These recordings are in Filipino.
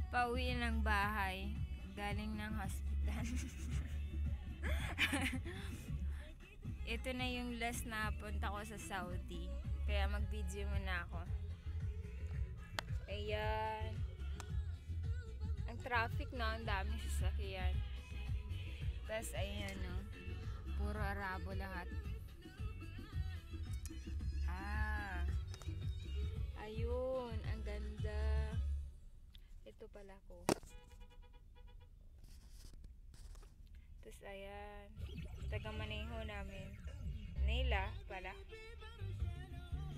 Pauwi ng bahay. Galing ng hospital. Ito na yung last na punta ko sa Saudi. Kaya mag-video muna ako. Ayan. Ang traffic na, ang daming sasakyan. Tapos ayan o. Puro Arabo lahat. Ayun. Ang ganda. Ito pala ko. Tapos ayan. Taga-maneho namin. Naila pala.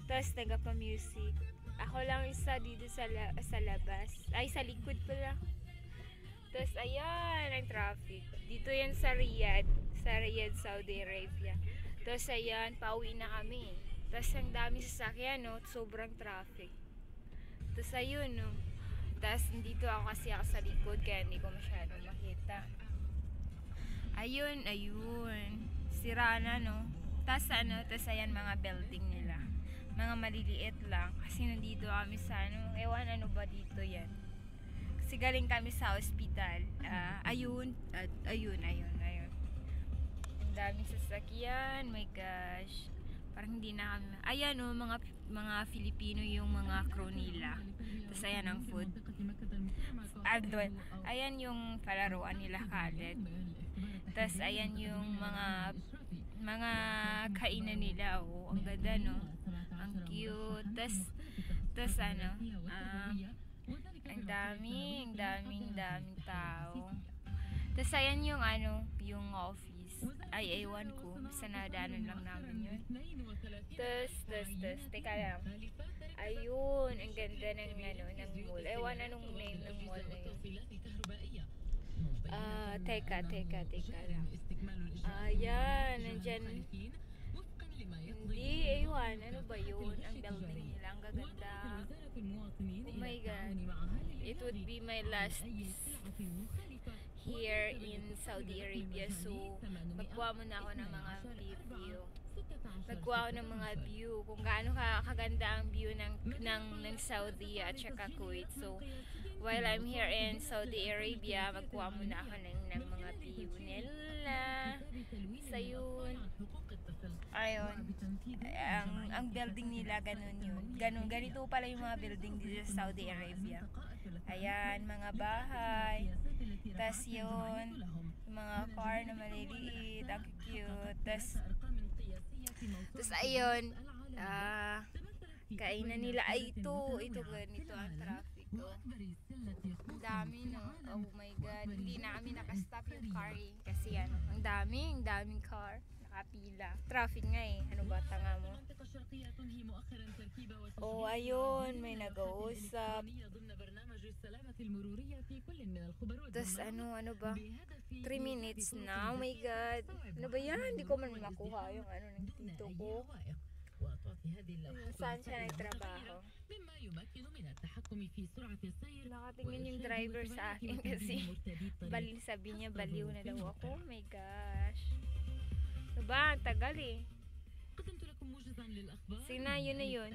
Tapos taga-pa-music. Ako lang isa dito sa labas. Ay, sa likod pala. Tapos ayan ang traffic. Dito yan sa Riyadh. Sa Riyadh, Saudi Arabia. Tapos ayan, pauwi na kami. Tapos ang dami sasakyan, no? Sobrang traffic. Tapos ayun, no? Tapos dito ako kasi ako sa likod kaya hindi ko masyadong makita. Ayun. Sira na, no? Tapos ayan mga building nila. Mga maliliit lang. Kasi nandito kami sa ewan ano ba dito yan. Kasi galing kami sa hospital. Ayun. Ang daming sasakyan. My gosh. Parang hindi na kami. Ayan o, mga Filipino yung mga crew nila. Tapos ayan ang food. Ayan yung palaruan nila Khaled. Tapos ayan yung mga kainan nila. Oh, ang ganda, no? Ang cute. Tapos ang daming tao. Tapos ayan yung yung office. Ay, ewan ko. Basta nadaanan lang namin yun. Tapos, teka lang. Ayun, ang ganda ng mall. Ewan anong name ng mall na yun. Teka lang. Ayan, nandyan. Hindi, ewan. Ano ba yun? Ang building nila. Ang gaganda. Oh my God. It would be my last here in Saudi Arabia. So, magkuha muna ako ng mga view. Magkuha ako ng mga view. Kung gaano kaganda ang view ng Saudi at saka Kuwait. So, while I'm here in Saudi Arabia, magkuha muna ako ng mga view nila. So, yun. Ayun. Ang building nila, ganun yun. Ganito pala yung mga building dito sa Saudi Arabia. Ayan, mga bahay. Tas yun, yung mga car na maliliit, ang cute. Tas ayun, kainan nila. Ay, ito ganito ang traffic ko. Ang dami, no? Oh my God. Hindi na kami nakastop yung car eh. Kasi ang daming car. Nakapila. Traffic nga eh. Ano ba, tanga mo? Oh, ayun. May nag-uusap. Tapos ano ba? 3 minutes na. Oh my God. Ano ba yan? Hindi ko man makuha yung ng tito ko. Saan siya nagtrabaho? Nakatingin yung driver sa akin kasi sabi niya baliw na daw ako. Oh my gosh. Diba? Ang tagal eh. Sige na, yun na yun.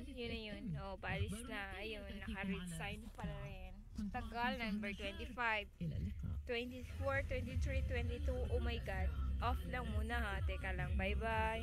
Oh, paalis na. Ayun, naka-resign pa rin. Tagal, number 25, 24, 23, 22. Oh my God. Off lang muna ha. Teka lang. Bye-bye.